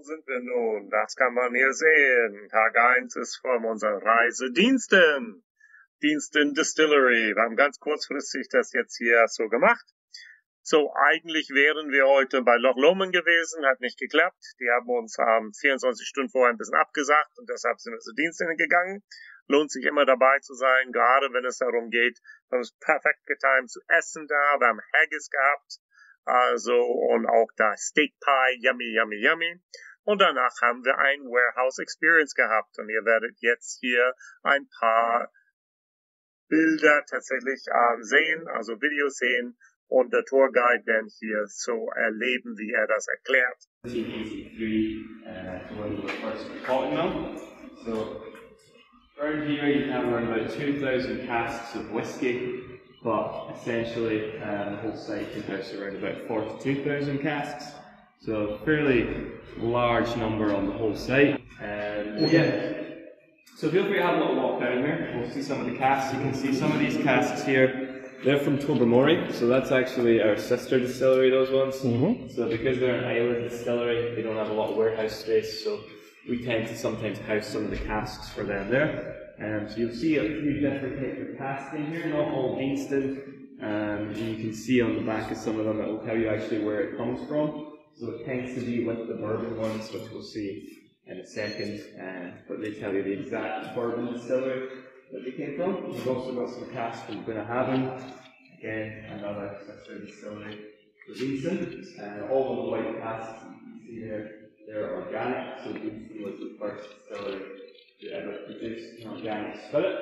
sind wir nun? Das kann man hier sehen. Tag 1 ist von unserer Reise Deanston. Deanston Distillery. Wir haben ganz kurzfristig das jetzt hier so gemacht. So, eigentlich wären wir heute bei Loch Lomond gewesen, hat nicht geklappt. Die haben uns 24 Stunden vorher ein bisschen abgesagt und deshalb sind wir zu Deanston gegangen. Lohnt sich immer dabei zu sein, gerade wenn es darum geht. Wir haben es perfekt getimt zu essen da. Wir haben Haggis gehabt. Also, und auch da Steak Pie, yummy, yummy, yummy. Und danach haben wir ein Warehouse Experience gehabt. Und ihr werdet jetzt hier ein paar Bilder tatsächlich sehen, also Videos sehen. Und der Tourguide dann hier so erleben, wie er das erklärt. 1883 when we were first cotton mill. So around here you have around about 2,000 casks of whisky, but essentially the whole site can house around about 42,000 casks. So a fairly large number on the whole site. Yeah. So feel free to have a little walk down here. We'll see some of the casks. You can see some of these casks here. They're from Tobermory, so that's actually our sister distillery, those ones. So because they're an island distillery, they don't have a lot of warehouse space, so we tend to sometimes house some of the casks for them there. So you'll see a few different types of casks in here, not all Deanston. And you can see on the back of some of them, it will tell you actually where it comes from. So it tends to be with the bourbon ones, which we'll see in a second, but they tell you the exact bourbon distillery that they came from. We've also got some casks from Bunnahabhain, again another sister distillery for Deanston. All of the white casks you can see there, they're organic, so Deanston was the first distillery to ever produce an organic spirit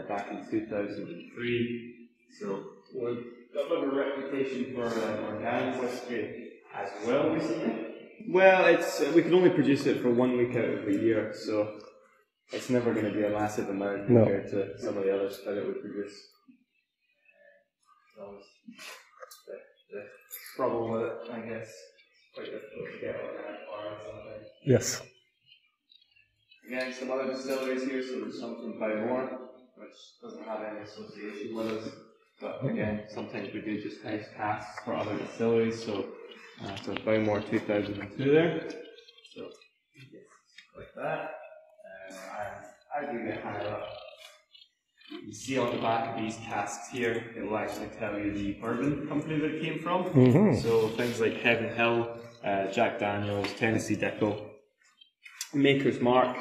back in 2003. So we've got a bit of a reputation for organic whisky as well recently. Well, we can only produce it for 1 week out of the year, so it's never going to be a massive amount compared to some of the other spirit we produce. The trouble with it, I guess, quite difficult to get organic or something. Yes. Again, some other distilleries here, so there's some from Bourbon, which doesn't have any association with us. But again, sometimes we do just house casks for other distilleries, so Bourbon 2002 there. So, yes, like that. And as you get higher up, you can see on the back of these casks here, it will actually tell you the bourbon company that it came from. So things like Heaven Hill, Jack Daniels, Tennessee Dickel, Maker's Mark.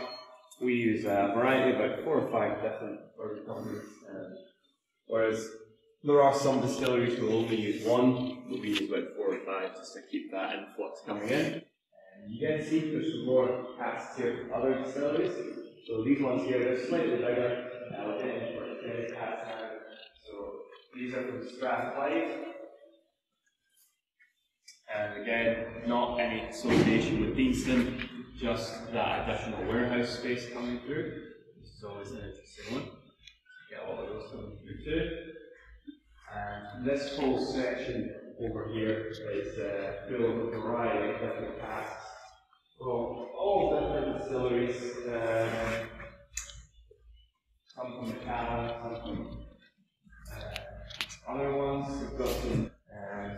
We use a variety, about 4 or 5 different bourbon companies. Whereas there are some distilleries who only use one, but we use about 4 or 5 just to keep that influx coming in. And you can see there's some more casks here from other distilleries. So these ones here, they're slightly bigger. We're getting for 20 casks now. So these are from Strathclyde. And again, not any association with Deanston, just that additional warehouse space coming through. This is always an interesting one. Get a lot of those coming through too. And this whole section over here is full of a variety of different casks from all different distilleries. Some from Macallan, some from other ones. We've got some,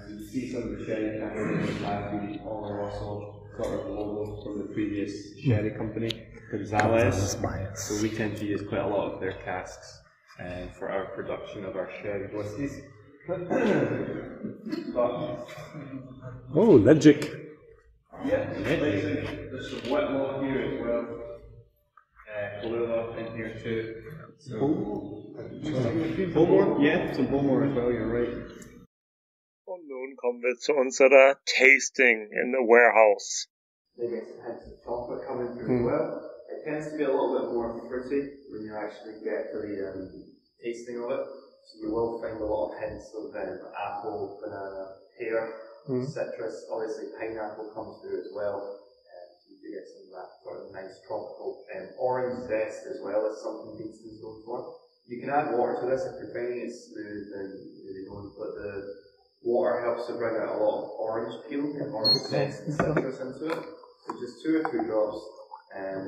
so you see some of the sherry companies have the also sort of logo from the previous sherry company, Gonzalez. So we tend to use quite a lot of their casks for our production of our sherry whiskies. Oh, Legic. Yeah, there's some Whitlaw here as well. Kahlua in here too. So, Bourbon? Yeah, some Bourbon as well, you're right. Und nun kommen wir zu unserer Tasting in the Warehouse. They get some hints of chocolate coming through as well. It tends to be a little bit more fruity when you actually get to the tasting of it. So you will find a lot of hints of apple, banana, pear, citrus. Obviously pineapple comes through as well. So you do get some of that sort of nice tropical orange zest as well as something Deanston's known for. You can add water to this if you're finding it smooth and really don't, but the water helps to bring out a lot of orange peel and orange zest and citrus into it. So just 2 or 3 drops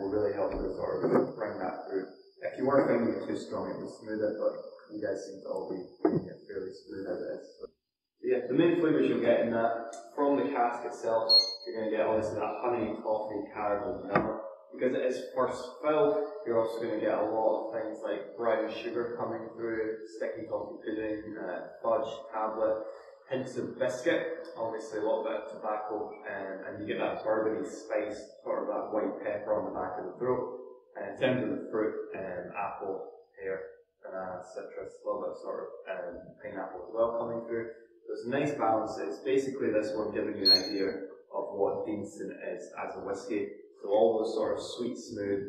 will really help to sort of bring that through. If you were finding it too strong, it would smooth it, but you guys seem to all be finding it fairly smooth as it is. So Yeah, the main flavours you'll get in that, from the cask itself, you're going to get obviously that honey, toffee, caramel, vanilla. Because it is first fill, you're also going to get a lot of things like brown sugar coming through, sticky toffee pudding, fudge, tablet, hints of biscuit, obviously a little bit of tobacco, and you get that bourbony spice, sort of that white pepper on the back of the throat. And in terms of the fruit, apple, pear, banana, citrus, a little bit of sort of pineapple as well coming through. So it's a nice balance. It's basically this one giving you an idea of what Deanston is as a whisky. So all those sort of sweet, smooth,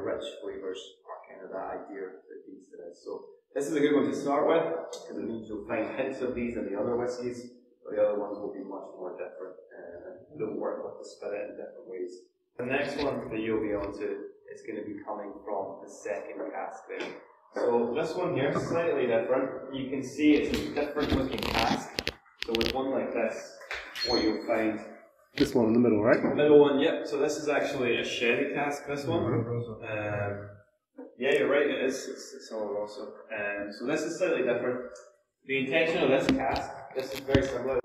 rich flavours are kind of that idea that Deanston is. So this is a good one to start with, because it means you'll find hints of these in the other whiskies, but the other ones will be much more different, and they'll work with the spirit in different ways. The next one that you'll be on to is going to be coming from the second cask there. So this one here is slightly different. You can see it's a different looking cask. So with one like this, what you'll find... This one in the middle, right? The middle one, yep. So this is actually a sherry cask, this one. Yeah, you're right, it is. It's Oloroso. So this is slightly different. The intention of this cask, this is very similar,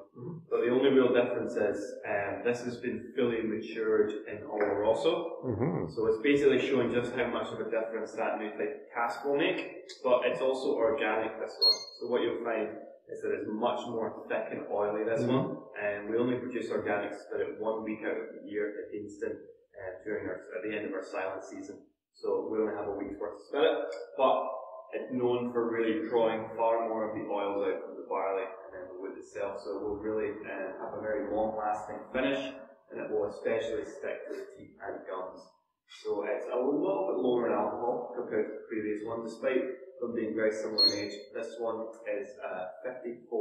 but the only real difference is this has been fully matured in Oloroso. So it's basically showing just how much of a difference that new type of cask will make, but it's also organic, this one. So what you'll find is that it's much more thick and oily, this one. And we only produce organic spirit 1 week out of the year at Deanston at the end of our silent season. So we only have a week's worth of spirit, but it's known for really drawing far more of the oils out from the barley and then the wood itself. So it will really have a very long-lasting finish, and it will especially stick to the teeth and gums. So it's a little bit lower in alcohol compared to the previous one, despite them being very similar in age. This one is 54.9%,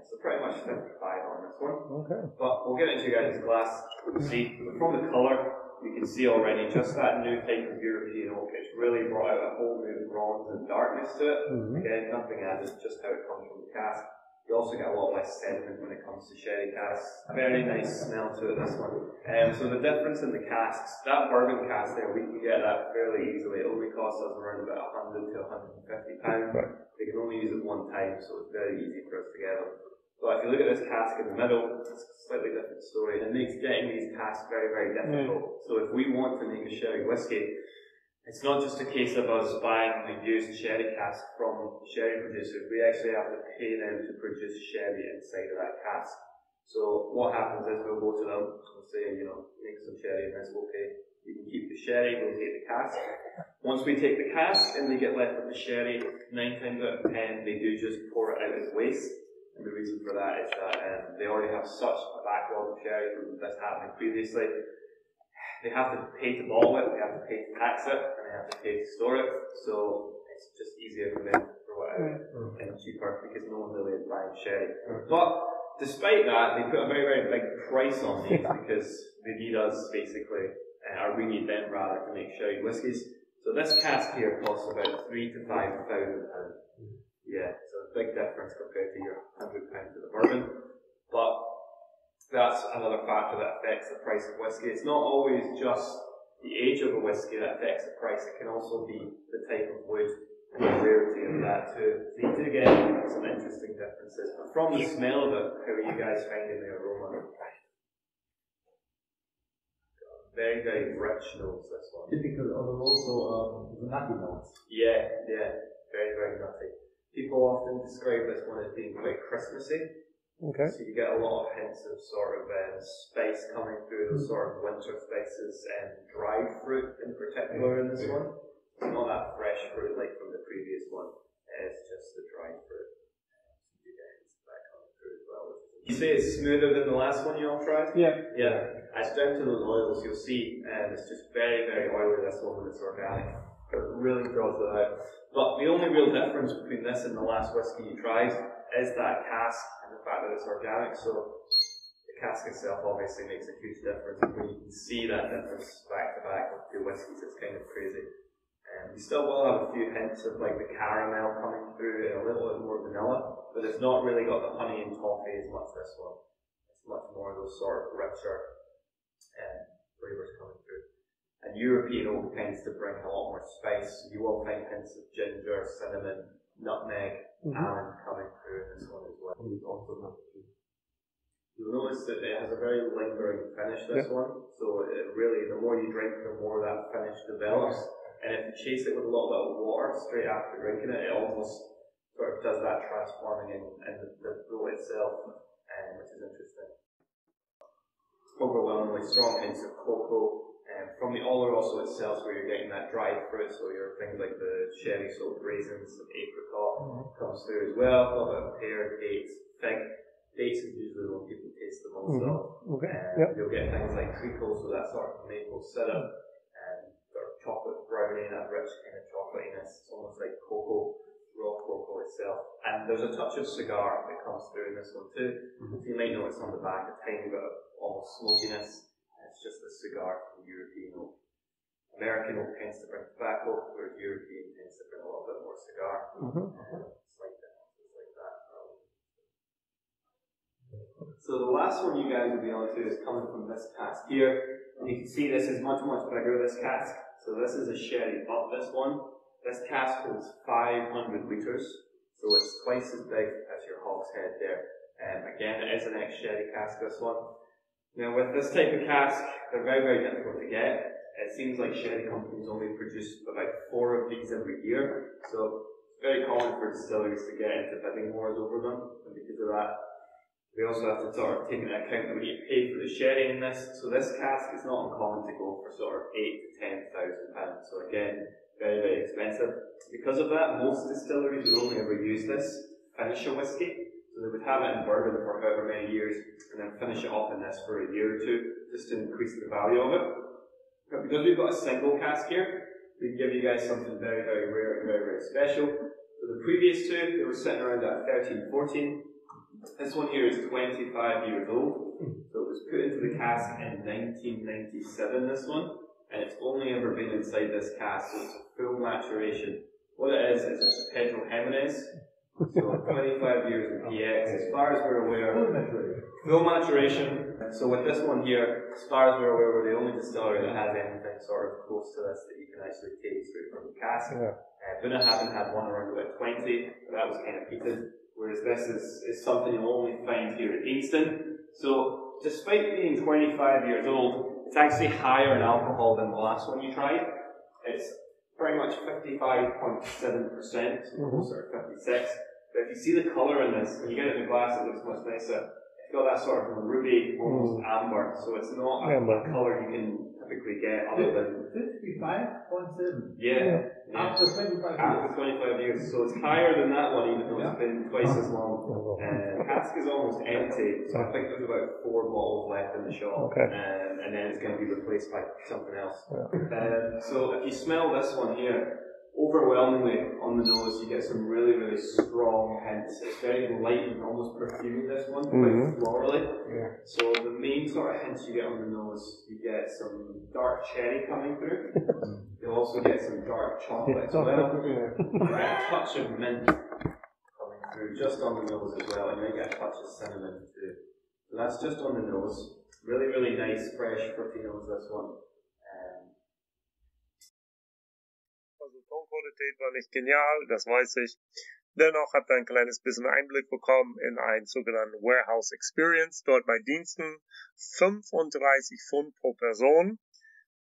so pretty much 55 on this one. Okay. But we'll get into you guys' glass. See, from the colour, you can see already just that new type of European oak. It's really brought out a whole new bronze and darkness to it. Again, nothing added, just how it comes from the cask. You also get a lot less sediment when it comes to sherry casks. Very nice smell to it, this one. So the difference in the casks, that bourbon cask there, we can get that fairly easily. It only costs us around about £100 to £150. We can only use it one time, so it's very easy for us to get them. But if you look at this cask in the middle, it's a slightly different story. It makes getting these casks very, very difficult. So if we want to make a sherry whiskey, it's not just a case of us buying a used sherry cask from sherry producers. We actually have to pay them to produce sherry inside of that cask. So what happens is we'll go to them, we'll say, make some sherry in this, we'll pay. You can keep the sherry, we'll take the cask. Once we take the cask and they get left with the sherry, 9 times out of 10 they do just pour it out as waste. And the reason for that is that they already have such a backlog of sherry from this happening previously. They have to pay to bottle it, they have to pay to tax it, and they have to pay to store it. So it's just easier for them to throw it out and cheaper because no one really is buying sherry. But despite that, they put a very, very big price on these because they need us basically, or we need them rather, to make sherry whiskies. So this cask here costs about £3,000 to £5,000. Yeah, so a big difference compared to your £100 of the bourbon. But that's another factor that affects the price of whiskey. It's not always just the age of a whiskey that affects the price. It can also be the type of wood and the rarity of that too. So you do get some interesting differences. But from the smell of it, how are you guys finding the aroma? Very, very rich notes, this one. Typical also the nutty notes. Yeah, very, very nutty. People often describe this one as being quite Christmassy. Okay. So you get a lot of hints of sort of spice coming through, those sort of winter spices and dried fruit in particular in this one. It's not that fresh fruit like from the previous one. It's just the dried fruit. So you get hints of that coming through as well. You say it's smoother than the last one you all tried? Yeah. Yeah. It's down to those oils. You'll see it's just very, very oily, this one, when it's organic. It really draws it out. But the only real difference between this and the last whiskey you tried is that cask and the fact that it's organic. So the cask itself obviously makes a huge difference. And when you can see that difference back to back with two whiskies, it's kind of crazy. You still will have a few hints of like the caramel coming through and a little bit more vanilla, but it's not really got the honey and toffee as much this one. It's much more of those sort of richer flavours coming through. And European oak tends to bring a lot more spice. You will find hints of ginger, cinnamon, nutmeg, almond coming through in this one as well. You'll notice that it has a very lingering finish, this one. So it really, the more you drink, the more that finish develops. And if you chase it with a little bit of water straight after drinking it, it almost sort of does that transforming in the throat itself, which is interesting. Overwhelmingly strong hints of cocoa. From the oloroso itself, where you're getting that dried fruit, so your things like the sherry soaked raisins, apricot comes through as well. A little bit of pear, dates, fig. Dates is usually when people taste the most of. You'll get things like treacle, so that sort of maple syrup, sort of chocolate brownie, that rich kind of chocolatiness. It's almost like cocoa, raw cocoa itself. And there's a touch of cigar that comes through in this one too. So you might notice on the back a tiny bit of almost smokiness. It's just a cigar from European oak. American oak tends to bring tobacco, whereas European tends to bring a little bit more cigar. Slight differences like that. So the last one you guys will be on to is coming from this cask here. And you can see this is much, much bigger, this cask. So this is a sherry butt, this one. This cask holds 500 litres. So it's twice as big as your hogshead there. Again, it is an ex-sherry cask, this one. Now with this type of cask, they're very, very difficult to get. It seems like sherry companies only produce about 4 of these every year. So it's very common for distilleries to get into bidding wars over them. And because of that, we also have to sort of take into account that we need to pay for the sherry in this. So this cask is not uncommon to go for sort of £8,000 to £10,000. So again, very, very expensive. Because of that, most distilleries will only ever use this to finish a whiskey. So they would have it in bourbon for however many years and then finish it off in this for a year or two just to increase the value of it. But because we've got a single cask here, we can give you guys something very, very rare and very, very special. So the previous two, they were sitting around at 13, 14. This one here is 25 years old. So it was put into the cask in 1997, this one. And it's only ever been inside this cask, so it's a full maturation. What it is it's a Pedro Jimenez. So 25 years in PX, as far as we're aware. Full maturation. So with this one here, as far as we're aware, we're the only distillery that has anything sort of close to this that you can actually take straight from the cask. Bunnahabhain had one around about 20, but that was kind of peated. Whereas this is something you'll only find here at Deanston. So despite being 25 years old, it's actually higher in alcohol than the last one you tried. It's pretty much 55.7%, so closer to 56. But if you see the colour in this, when you get it in the glass, it looks much nicer. It's got that sort of ruby, almost amber, so it's not a colour you can typically get other than 55.7. Yeah. After 25 years. After 25 years, so it's higher than that one, even though it's been twice as long. The cask is almost empty, so I think there's about 4 bottles left in the shop, and then it's going to be replaced by something else. So if you smell this one here, overwhelmingly on the nose, you get some really, really strong hints. It's very light and almost perfumed, this one, quite florally. So the main sort of hints you get on the nose, you get some dark cherry coming through. You'll also get some dark chocolate as well. You get a touch of mint coming through just on the nose as well, and then you get a touch of cinnamon too. So that's just on the nose. Really, really nice, fresh, fruity nose, this one. Tonqualität war nicht genial, das weiß ich. Dennoch habt ihr ein kleines bisschen Einblick bekommen in einen sogenannten Warehouse Experience, dort bei Deanston. 35 Pfund pro Person.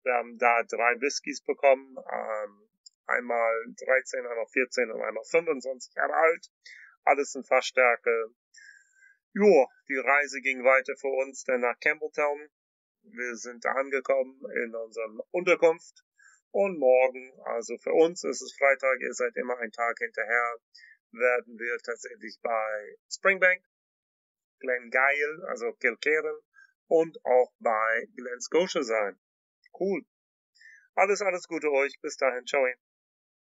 Wir haben da 3 Whiskys bekommen, einmal 13, einmal 14 und einmal 25 Jahre alt. Alles in Fassstärke. Jo, die Reise ging weiter für uns dann nach Campbelltown. Wir sind angekommen in unserer Unterkunft. Und morgen, also für uns ist es Freitag, ihr seid immer einen Tag hinterher, werden wir tatsächlich bei Springbank, Glengyle, also Kilkerran und auch bei Glen Scotia sein. Cool. Alles Gute euch. Bis dahin. Ciao.